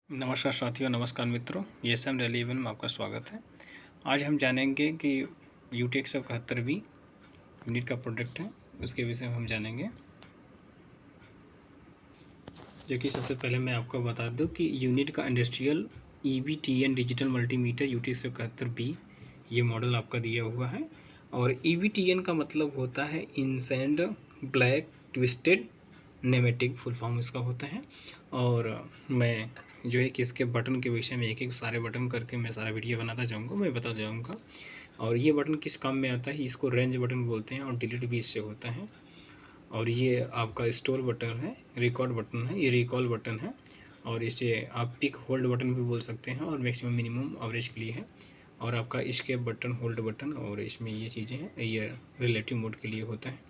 नमस्कार साथियों, नमस्कार मित्रों, ESM डेली इवन में आपका स्वागत है। आज हम जानेंगे कि UTX 171 यूनिट का प्रोडक्ट है, उसके विषय में हम जानेंगे। जो कि सबसे पहले मैं आपको बता दूं कि यूनिट का industrial EBTN digital multimeter UTX 171B ये मॉडल आपका दिया हुआ है। और EBTN का मतलब होता है इंसेंड ब्लैक ट्विस्टेड नेमेटिक, फुल फॉर्म इसका होता है। और मैं जो है कि इसके बटन के विषय में एक एक सारे बटन करके मैं सारा वीडियो बनाता जाऊंगा, मैं बता जाऊंगा। और ये बटन किस काम में आता है, इसको रेंज बटन बोलते हैं और डिलीट भी इससे होता है। और ये आपका स्टोर बटन है, रिकॉर्ड बटन है, ये रिकॉल बटन है। और इसे आप पिक होल्ड बटन भी बोल सकते हैं और मैक्सिमम मिनिमम एवरेज के लिए है। और आपका एस्केप बटन, होल्ड बटन, और इसमें ये चीज़ें हैं, ये रिलेटिव मोड के लिए होता है।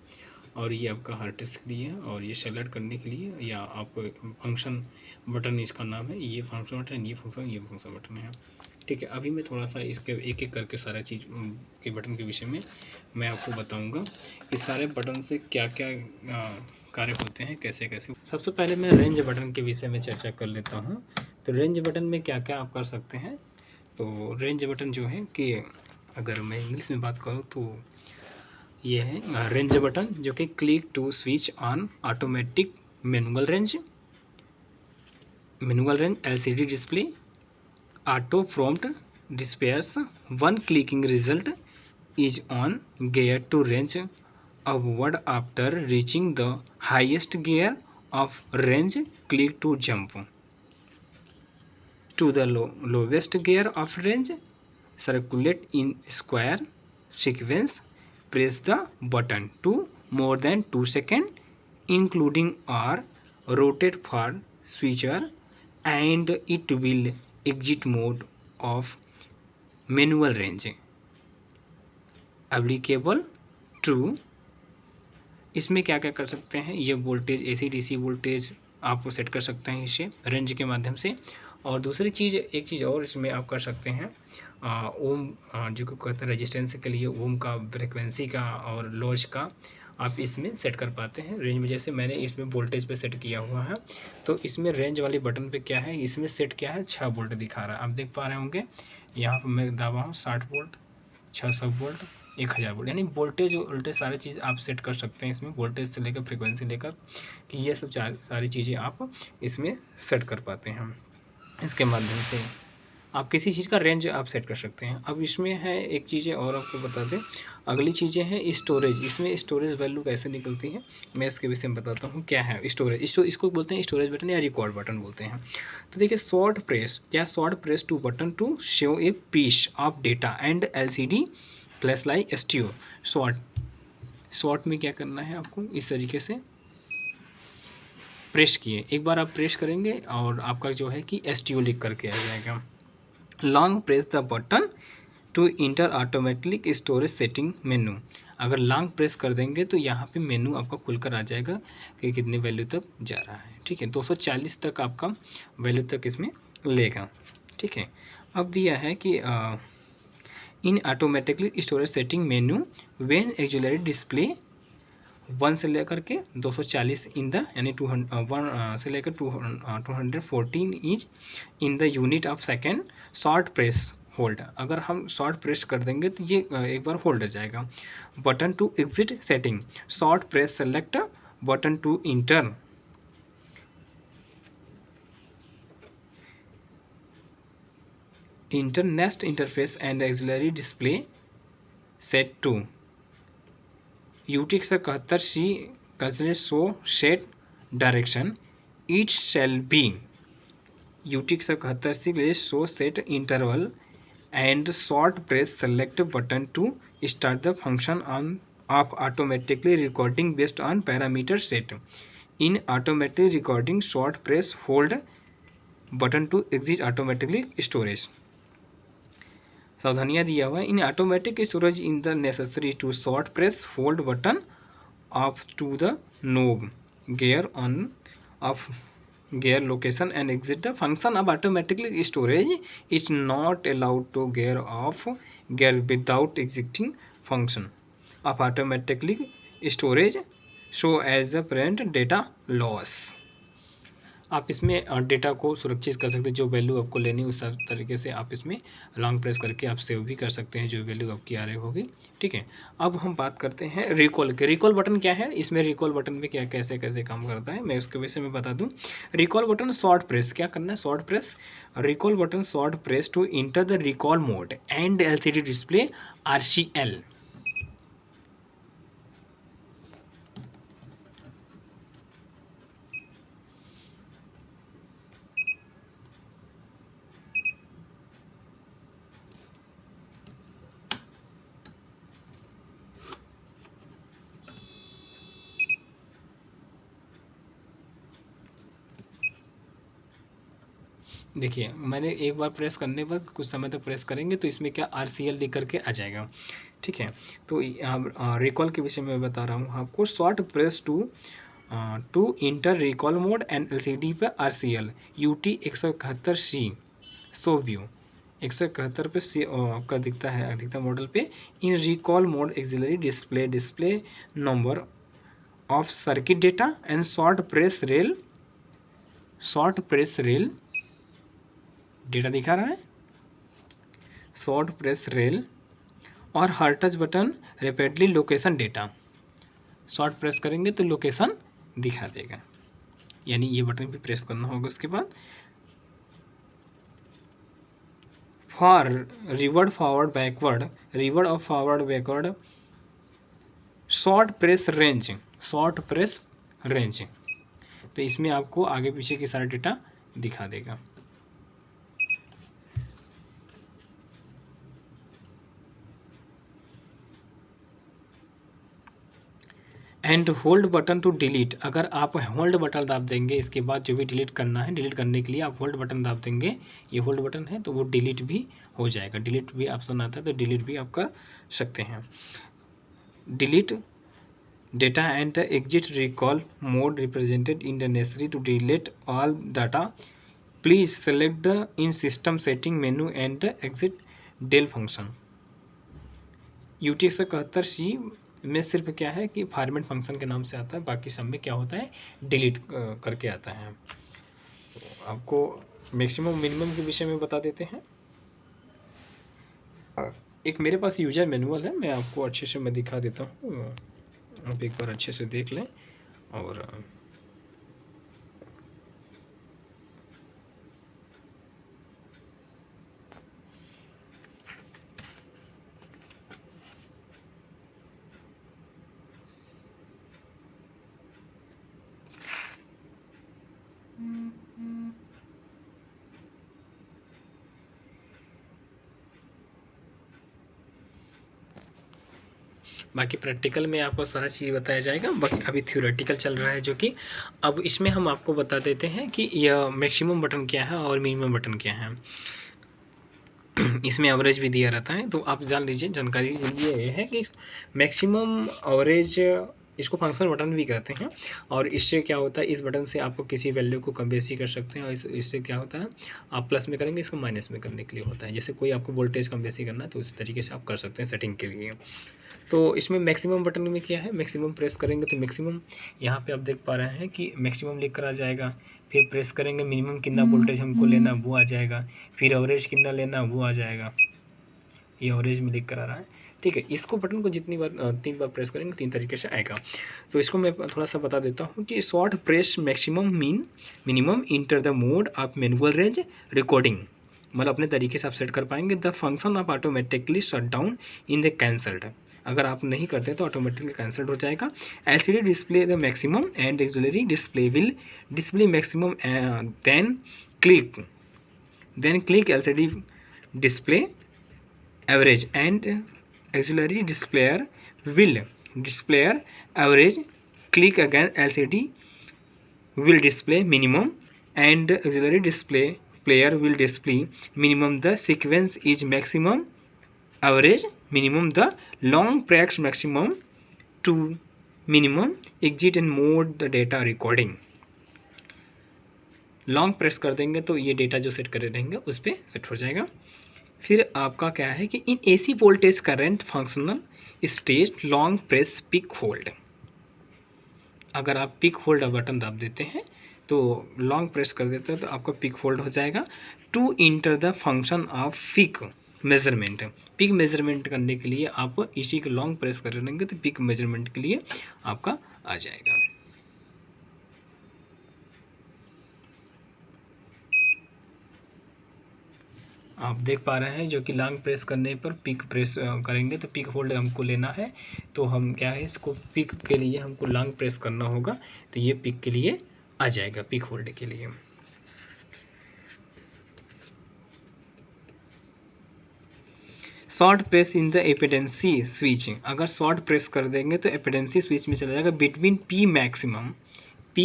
और ये आपका हार्ड डिस्क के लिए है। और ये सेलेक्ट करने के लिए, या आप फंक्शन बटन इसका नाम है, ये फंक्शन बटन, ये फंक्शन बटन है। ठीक है, अभी मैं थोड़ा सा इसके एक एक करके सारा चीज़ के बटन के विषय में मैं आपको बताऊंगा कि सारे बटन से क्या क्या कार्य होते हैं, कैसे कैसे। सबसे पहले मैं रेंज बटन के विषय में चर्चा कर लेता हूँ। तो रेंज बटन में क्या क्या आप कर सकते हैं। तो रेंज बटन जो है कि अगर मैं इंग्लिश में बात करूँ तो ये है रेंज बटन, जो कि click to switch on automatic manual range LCD display auto prompt disappears one clicking result is on gear to range upward after reaching the highest gear of range click to jump to the lowest gear of range circulate in square sequence press the button to more than 2 seconds including or rotate for switcher and it will exit mode of manual range applicable true। इसमें क्या क्या कर सकते हैं, ये voltage AC DC voltage आप set कर सकते हैं इसे रेंज के माध्यम से। और दूसरी चीज़, एक चीज़ और इसमें आप कर सकते हैं, ओम जो को कहते हैं रेजिस्टेंस के लिए ओम का, फ्रिक्वेंसी का और लॉज का आप इसमें सेट कर पाते हैं रेंज में। जैसे मैंने इसमें वोल्टेज पे सेट किया हुआ है, तो इसमें रेंज वाले बटन पे क्या है, इसमें सेट क्या है, 6 वोल्ट दिखा रहा है, आप देख पा रहे होंगे। यहाँ पर मैं दावा हूँ 60 वोल्ट, 600 वोल्ट, 1000 वोल्ट, यानी वोल्टेज वोल्टेज सारी चीज़ आप सेट कर सकते हैं इसमें, वोल्टेज से लेकर फ्रीक्वेंसी लेकर, कि ये सब सारी चीज़ें आप इसमें सेट कर पाते हैं। इसके माध्यम से आप किसी चीज़ का रेंज आप सेट कर सकते हैं। अब इसमें है एक चीज़ें और आपको बता दें, अगली चीज़ें हैं स्टोरेज। इसमें स्टोरेज वैल्यू कैसे निकलती है, मैं इसके विषय में बताता हूँ। क्या है स्टोरेज, इसको बोलते हैं स्टोरेज बटन या रिकॉर्ड बटन बोलते हैं। तो देखिए, short press to button to show a piece of data and LCD flash light STO। शॉर्ट में क्या करना है आपको, इस तरीके से प्रेस किए, एक बार आप प्रेस करेंगे और आपका जो है कि STO लिख करके आ जाएगा। Long press the button to enter automatic storage setting menu. अगर लॉन्ग प्रेस कर देंगे तो यहाँ पे मेनू आपका खुलकर आ जाएगा कि कितनी वैल्यू तक जा रहा है। ठीक है, 240 तक आपका वैल्यू तक इसमें लेगा। ठीक है, अब दिया है कि in automatically storage setting menu when auxiliary display 1 से लेकर के 240 इन द, यानी 1 से लेकर 214 inch in the unit of second short press hold. अगर हम शॉर्ट प्रेस कर देंगे तो ये एक बार होल्ड हो जाएगा। Button to exit setting, short press select button to enter next interface and auxiliary display set to UTX 71C considers so set direction it shall be UTX 71C so set interval and short press select button to start the function on of automatically recording based on parameter set in automatic recording short press hold button to exit automatically storage। सावधानियाँ दिया हुआ है, in automatic storage in the necessary to short press hold button off to the knob gear on of gear location and exit the function of automatically storage is not allowed to gear off gear without exiting function of automatically storage so as the parent data loss। आप इसमें data को सुरक्षित कर सकते हैं। जो value आपको लेनी है उस तरीके से आप इसमें लॉन्ग प्रेस करके आप सेव भी कर सकते हैं जो वैल्यू आपकी आ रही होगी। ठीक है, अब हम बात करते हैं रिकॉल के। रिकॉल बटन क्या है, इसमें रिकॉल बटन में क्या कैसे कैसे काम करता है मैं उसके विषय में बता दूं। रिकॉल बटन शॉर्ट प्रेस, क्या करना है, short press recall button short press to enter the recall mode and LCD display RCL। देखिए मैंने एक बार प्रेस करने पर कुछ समय तक प्रेस करेंगे तो इसमें क्या RCL लिख करके आ जाएगा। ठीक है, तो रिकॉल के विषय में बता रहा हूँ आपको। Short press to enter recall mode and LCD पर RCL UT 171C so view 171 पे सी आपका दिखता है अधिकतम मॉडल पे। In recall mode auxiliary display number of circuit data and short press rel data दिखा रहा है, शॉर्ट प्रेस रेल और हर touch button rapidly location data. Short press करेंगे तो लोकेशन दिखा देगा, यानी ये बटन भी प्रेस करना होगा। उसके बाद for revered forward backward short press range तो इसमें आपको आगे पीछे के सारा डेटा दिखा देगा। And hold button to delete, अगर आप होल्ड बटन दाब देंगे इसके बाद जो भी डिलीट करना है, डिलीट करने के लिए आप होल्ड बटन दाब देंगे, ये होल्ड बटन है तो वो डिलीट भी हो जाएगा। डिलीट भी ऑप्शन आता है तो डिलीट भी आप कर सकते हैं। Delete data and the exit recall mode represented in the necessary to delete all data please select the in system setting menu and the exit del function. UT 171C में सिर्फ क्या है कि फॉर्मेट फंक्शन के नाम से आता है, बाकी सब में क्या होता है डिलीट करके आता है। तो आपको मैक्सिमम मिनिमम के विषय में बता देते हैं। एक मेरे पास यूजर मैनुअल है, मैं आपको अच्छे से मैं दिखा देता हूँ, आप एक बार अच्छे से देख लें। और बाकी प्रैक्टिकल में आपको सारा चीज़ बताया जाएगा। बाकी अभी थ्योरेटिकल चल रहा है जो कि अब इसमें हम आपको बता देते हैं कि यह मैक्सिमम बटन क्या है और मिनिमम बटन क्या है। इसमें एवरेज भी दिया रहता है, तो आप जान लीजिए। जानकारी ये है कि मैक्सिमम एवरेज इसको फंक्शन बटन भी कहते हैं, और इससे क्या होता है, इस बटन से आपको किसी वैल्यू को कम बेसी कर सकते हैं, और इससे क्या होता है आप प्लस में करेंगे, इसको माइनस में करने के लिए होता है। जैसे कोई आपको वोल्टेज कम बेसी करना है तो उसी तरीके से आप कर सकते हैं सेटिंग के लिए। तो इसमें मैक्सिमम बटन में क्या है, मैक्सिमम प्रेस करेंगे तो मैक्सिमम यहाँ पे आप देख पा रहे हैं कि मैक्सिमम लिख कर आ जाएगा। फिर प्रेस करेंगे मिनिमम कितना वोल्टेज हमको लेना वो आ जाएगा, फिर एवरेज कितना लेना वो आ जाएगा, ये एवरेज में लिख कर आ रहा है। ठीक है, इसको बटन को जितनी बार 3 बार प्रेस करेंगे 3 तरीके से आएगा। तो इसको मैं थोड़ा सा बता देता हूँ कि short press maximum minimum inter the mode of manual range recording, मतलब अपने तरीके से आप सेट कर पाएंगे। The function of automatically shut down in the cancelled, अगर आप नहीं करते तो ऑटोमेटिकली कैंसल्ड हो जाएगा। LCD display the maximum and auxiliary display will display maximum then click LCD display average and auxiliary displayer average, click again LCD will display minimum and auxiliary display player will display minimum. The sequence is maximum, average, minimum. The long press maximum to minimum, exit and mode the data recording। Long press कर देंगे तो ये data जो set करे रहेंगे उस पर set हो जाएगा। फिर आपका क्या है कि इन AC voltage current functional stage long press peak hold, अगर आप पिक होल्ड बटन दाब देते हैं तो लॉन्ग प्रेस कर देते हैं तो आपका पिक होल्ड हो जाएगा। To enter the function of peak measurement, peak measurement करने के लिए आप इसी को लॉन्ग प्रेस कर लेंगे तो पिक मेजरमेंट के लिए आपका आ जाएगा। आप देख पा रहे हैं जो कि लॉन्ग प्रेस करने पर पिक प्रेस करेंगे तो पिक होल्ड हमको लेना है, तो हम क्या है इसको पिक के लिए हमको लॉन्ग प्रेस करना होगा, तो ये पिक के लिए आ जाएगा, पिक होल्ड के लिए। Short press in the impedance switch, अगर शॉर्ट प्रेस कर देंगे तो एपिडेंसी स्विच में चला जाएगा बिटवीन पी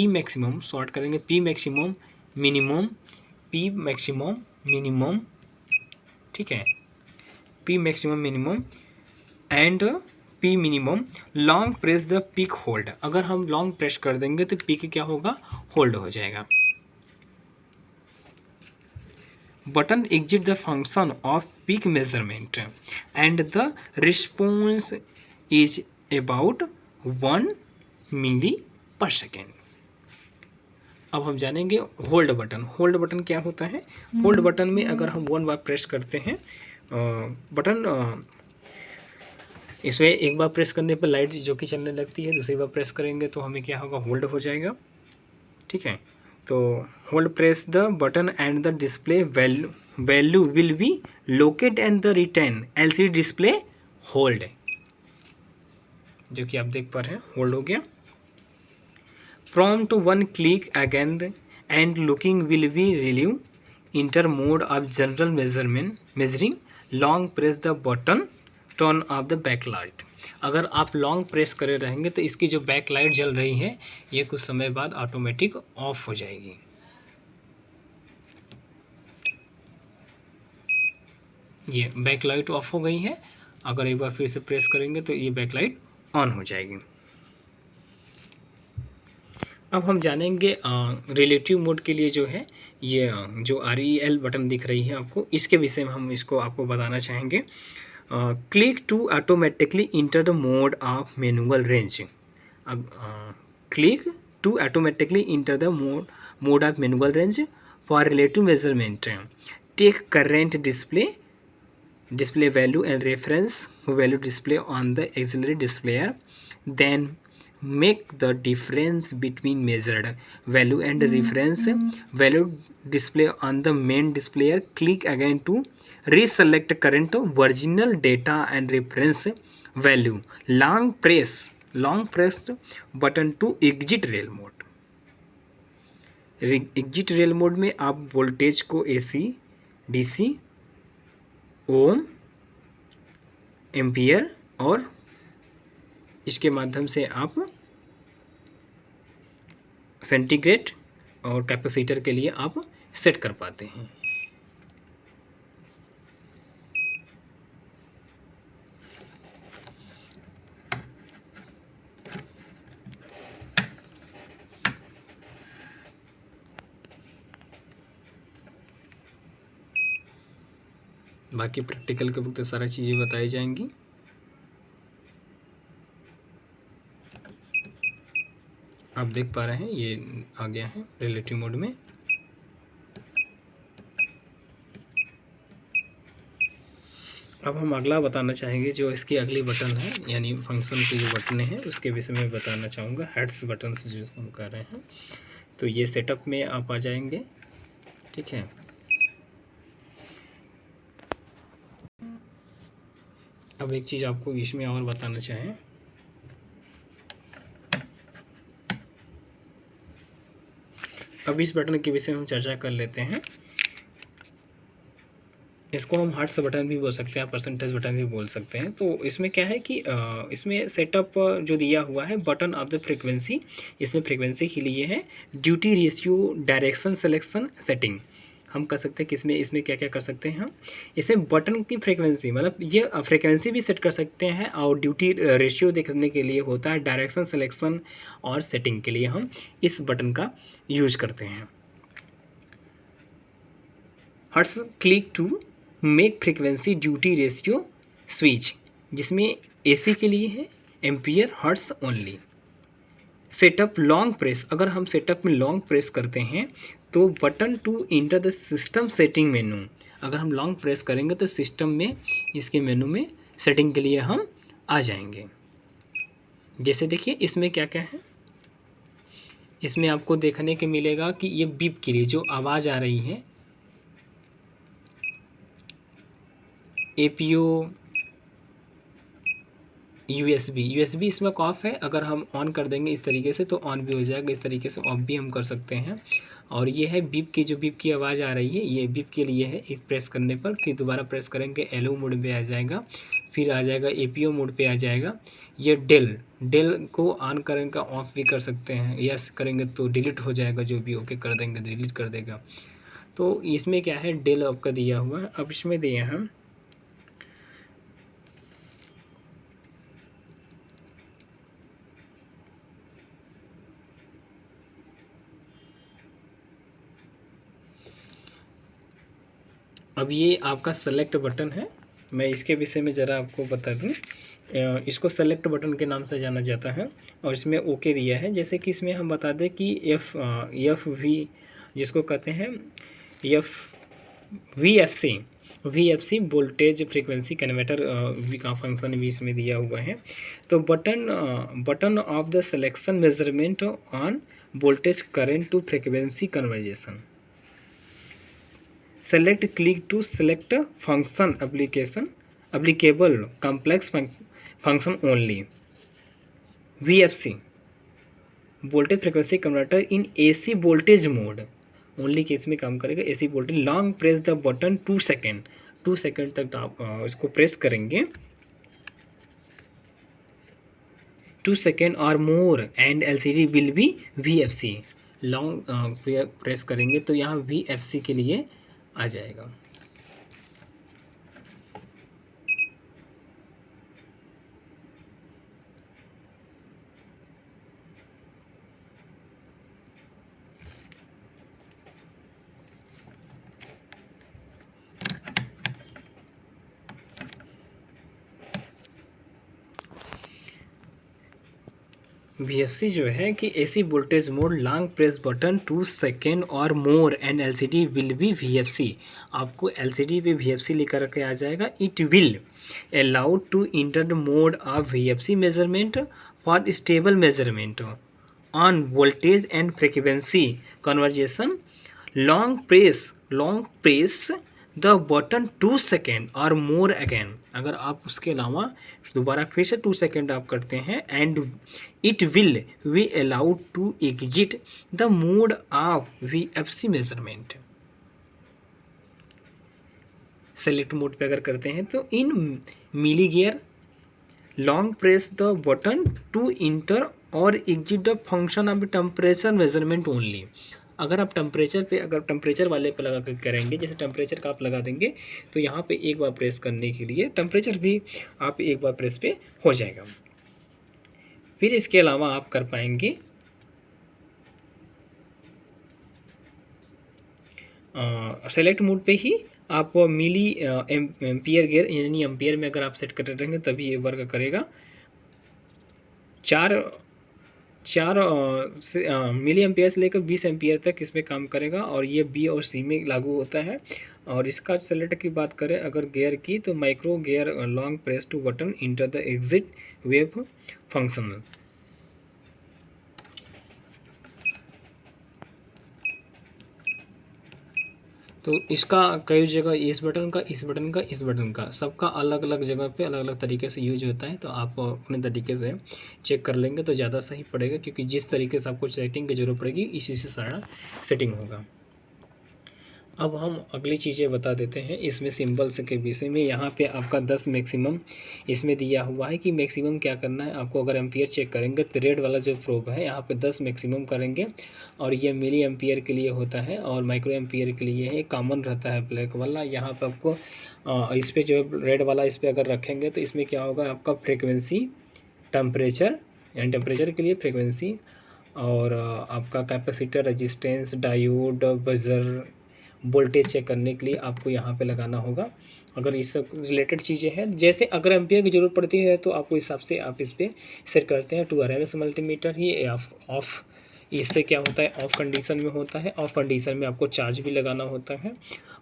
मैक्सिमम शॉर्ट करेंगे पी मैक्सिमम मिनिमम, ठीक है, P maximum minimum and P minimum, long press the peak hold, अगर हम लॉन्ग प्रेस कर देंगे तो पिक क्या होगा, होल्ड हो जाएगा। Button exit the function of peak measurement and the response is about 1 milli per second. अब हम जानेंगे होल्ड बटन। होल्ड बटन क्या होता है? होल्ड बटन में अगर हम 1 बार प्रेस करते हैं बटन, इसमें एक बार प्रेस करने पर लाइट जो कि चलने लगती है, दूसरी बार प्रेस करेंगे तो हमें क्या होगा, होल्ड हो जाएगा, ठीक है। तो hold press the button and the display value will be locate and the retain LCD display hold, जो कि आप देख पा रहे हैं होल्ड हो गया। Prompt 1 click again and looking will be relieve enter mode of general measuring, long press the button turn off the backlight। अगर आप लॉन्ग प्रेस करे रहेंगे तो इसकी जो बैक लाइट जल रही है ये कुछ समय बाद ऑटोमेटिक ऑफ हो जाएगी। ये बैक लाइट ऑफ हो गई है, अगर एक बार फिर से प्रेस करेंगे तो ये बैक लाइट ऑन हो जाएगी। अब हम जानेंगे रिलेटिव मोड के लिए जो है ये जो REL बटन दिख रही है आपको, इसके विषय में हम इसको आपको बताना चाहेंगे। Click to automatically enter the mode of manual range. अब click to automatically enter the mode of manual range for relative measurement, take current display value and reference value display on the auxiliary displayer, then make the difference between measured value and reference value display on the main displayer, click again to reselect current original data and reference value, long press button to exit rail mode। Exit rail mode में आप voltage को AC DC ohm ampere और इसके माध्यम से आप centigrade और capacitor के लिए आप सेट कर पाते हैं। बाकी प्रैक्टिकल के वक्त सारी चीज़ें बताई जाएंगी। आप देख पा रहे हैं ये आ गया है रिलेटिव मोड में। अब हम अगला बताना चाहेंगे, जो इसकी अगली बटन है यानी फंक्शन की जो बटन है उसके विषय में बताना चाहूँगा। हेड्स बटन जो इसको हम कर रहे हैं, तो ये सेटअप में आप आ जाएंगे, ठीक है। अब एक चीज़ आपको इसमें और बताना चाहें, अब इस बटन के विषय में हम चर्चा कर लेते हैं। इसको हम हर्ट्स बटन भी बोल सकते हैं, परसेंटेज बटन भी बोल सकते हैं। तो इसमें क्या है कि इसमें सेटअप जो दिया हुआ है बटन ऑफ द फ्रीक्वेंसी, इसमें फ्रीक्वेंसी के लिए है duty ratio direction selection setting. हम कर सकते हैं कि इसमें क्या क्या कर सकते हैं हम, इसमें बटन की फ्रीक्वेंसी मतलब ये फ्रीक्वेंसी भी सेट कर सकते हैं, और ड्यूटी रेशियो देखने के लिए होता है डायरेक्शन सिलेक्शन और सेटिंग के लिए हम इस बटन का यूज करते हैं। Hertz click to make frequency duty ratio switch, जिसमें AC के लिए है ampere hertz only, setup long press, अगर हम सेटअप में लॉन्ग प्रेस करते हैं तो button to enter the system setting menu, अगर हम लॉन्ग प्रेस करेंगे तो सिस्टम में इसके मेनू में सेटिंग के लिए हम आ जाएंगे। जैसे देखिए इसमें क्या क्या है, इसमें आपको देखने के मिलेगा कि ये बीप के लिए जो आवाज़ आ रही है, APO USB इसमें ऑफ है, अगर हम ऑन कर देंगे इस तरीके से तो ऑन भी हो जाएगा, इस तरीके से ऑफ भी हम कर सकते हैं। और ये है बीप की, जो बीप की आवाज़ आ रही है ये बीप के लिए है, एक प्रेस करने पर फिर दोबारा प्रेस करेंगे LO मोड पे आ जाएगा, फिर आ जाएगा APO मोड पे आ जाएगा। ये डेल को ऑन करेंगे ऑफ भी कर सकते हैं, यस करेंगे तो डिलीट हो जाएगा, जो भी ओके कर देंगे डिलीट कर देगा। तो इसमें क्या है डेल आपका दिया हुआ है। अब इसमें दिए हम अब ये आपका सेलेक्ट बटन है, मैं इसके विषय में ज़रा आपको बता दूं। इसको सेलेक्ट बटन के नाम से जाना जाता है और इसमें ओके दिया है। जैसे कि इसमें हम बता दें कि एफ वी जिसको कहते हैं VFC वोल्टेज फ्रीक्वेंसी कन्वर्टर का फंक्शन भी इसमें दिया हुआ है। तो button of the selection measurement on voltage current to frequency conversion, select click to select function applicable complex function only। VFC voltage frequency converter in AC voltage mode only case में काम करेगा। AC voltage long press the button 2 second तक आप इसको प्रेस करेंगे 2 second और more and LCD will be VFC। Long press करेंगे तो यहाँ VFC के लिए आ जाएगा। VFC जो है कि AC voltage mode long press button 2 second और more and LCD will be VFC। आपको LCD पे VFC लिखा के आ जाएगा। It will allowed to enter the mode of VFC measurement for stable measurement on voltage and frequency conversion. Long press the button 2 second और more again, अगर आप उसके अलावा दोबारा फिर से 2 सेकेंड आप करते हैं and it will be allowed to exit the mode of VFC measurement. Select mode पे अगर करते हैं तो in milli gear long press the button to enter और exit the function of temperature measurement only. अगर आप टेम्परेचर वाले पे लगा कर करेंगे, जैसे टेम्परेचर का आप लगा देंगे तो यहाँ पे एक बार प्रेस करने के लिए टेम्परेचर भी आप एक बार प्रेस पे हो जाएगा। फिर इसके अलावा आप कर पाएंगे सेलेक्ट मोड पे ही आप मिली एम्पियर गियर यानी एम्पियर में अगर आप सेट कर रहेंगे तभी ये वर्क करेगा। चार मिली एम्पियर से लेकर 20 एम्पियर तक इसमें काम करेगा और ये B और C में लागू होता है। और इसका सेलेक्ट की बात करें अगर गियर की तो micro gear long press to button enter the exit wave function. तो इसका कई जगह इस बटन का सबका अलग अलग जगह पे अलग अलग तरीके से यूज होता है। तो आप अपने तरीके से चेक कर लेंगे तो ज़्यादा सही पड़ेगा, क्योंकि जिस तरीके से आपको सेटिंग की ज़रूरत पड़ेगी इसी से सारा सेटिंग होगा। अब हम अगली चीज़ें बता देते हैं इसमें सिंबल्स के विषय में। यहाँ पे आपका 10 मैक्सिमम इसमें दिया हुआ है कि मैक्सिमम क्या करना है आपको। अगर एम्पियर चेक करेंगे तो रेड वाला जो प्रोब है यहाँ पे 10 मैक्सिमम करेंगे और ये मिली एम्पियर के लिए होता है और माइक्रो एम्पियर के लिए है, कॉमन रहता है ब्लैक वाला। यहाँ पर आपको इस पर जो रेड वाला इस पर अगर रखेंगे तो इसमें क्या होगा आपका फ्रिक्वेंसी, टेम्परेचर यानी टेम्परेचर के लिए फ्रिक्वेंसी और आपका capacitor, resistance, diode, buzzer, voltage check करने के लिए आपको यहाँ पे लगाना होगा। अगर इस सब रिलेटेड चीज़ें हैं, जैसे अगर एम्पियर की ज़रूरत पड़ती है तो आपको हिसाब से आप इस पे सेट करते हैं। 2 RMS मल्टीमीटर ही ऑफ इससे क्या होता है, ऑफ कंडीशन में होता है। ऑफ कंडीशन में आपको चार्ज भी लगाना होता है।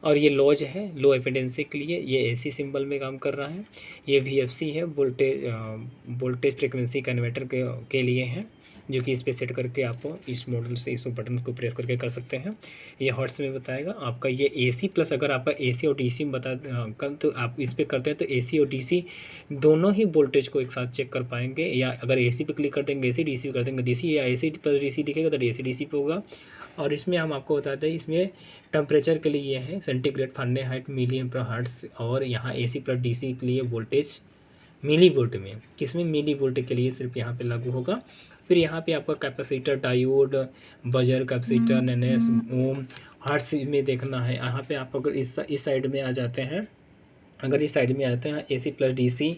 और ये लॉज है, लो एफिडेंसी के लिए, ये AC सिंबल में काम कर रहा है। ये VFC है, वोल्टेज फ्रिक्वेंसी कन्वर्टर के लिए है, जो कि इस पे सेट करके आपको इस मॉडल से इस बटन को प्रेस करके कर सकते हैं। ये हर्ट्स में बताएगा आपका। ये AC प्लस, अगर आपका AC और DC में कर तो आप इस पे करते हैं तो AC और DC दोनों ही वोल्टेज को एक साथ चेक कर पाएंगे। या अगर AC पे क्लिक कर देंगे AC, DC पे कर देंगे DC, या AC प्लस DC दिखेगा तो AC DC पे होगा। और इसमें हम आपको बताते हैं, इसमें टेम्परेचर के लिए ये है सेंटीग्रेड, फ़ारेनहाइट, मिली एम्पर हर्ट्स। और यहाँ AC प्लस DC के लिए वोल्टेज मिली वोल्ट में, किसमें मिली वोल्ट के लिए सिर्फ यहाँ पे लागू होगा। फिर यहाँ पे आपका कैपेसिटर, डायोड, बजर, कैपेसिटर, नैनस, ओम, हर्ट्ज में देखना है। यहाँ पे आप अगर इस साइड में आ जाते हैं, अगर इस साइड में आते हैं AC प्लस DC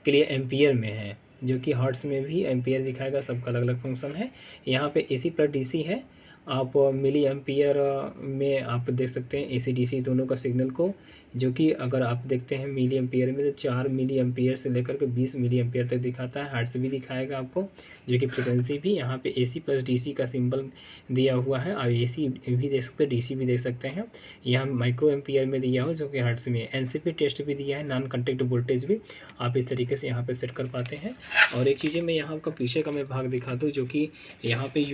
के लिए एम्पियर में है, जो कि हर्ट्ज में भी एम्पियर दिखाएगा। सबका अलग अलग फंक्शन है। यहाँ पे AC प्लस DC है। आप मिली एम्पियर में आप देख सकते हैं AC DC दोनों का सिग्नल को, जो कि अगर आप देखते हैं मिली एम्पियर में तो 4 मिली एम्पियर से लेकर के 20 मिली एम्पियर तक दिखाता है। हर्ट्ज भी दिखाएगा आपको, जो कि फ्रिक्वेंसी भी यहाँ पे AC प्लस DC का सिंबल दिया हुआ है। आप AC भी देख सकते हैं, DC भी देख सकते हैं। यहाँ माइक्रो एम्पियर में दिया हो, जो कि हर्ट्ज में। NCP टेस्ट भी दिया है, नॉन कंटेक्ट वोल्टेज भी आप इस तरीके से यहाँ पे सेट कर पाते हैं। और एक चीज़ें मैं यहाँ आपका पीछे का मैं भाग दिखा दूँ, जो कि यहाँ पे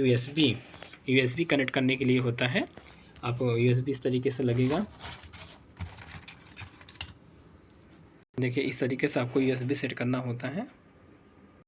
USB कनेक्ट करने के लिए होता है। आप USB इस तरीके से लगेगा, देखिए इस तरीके से आपको USB सेट करना होता है।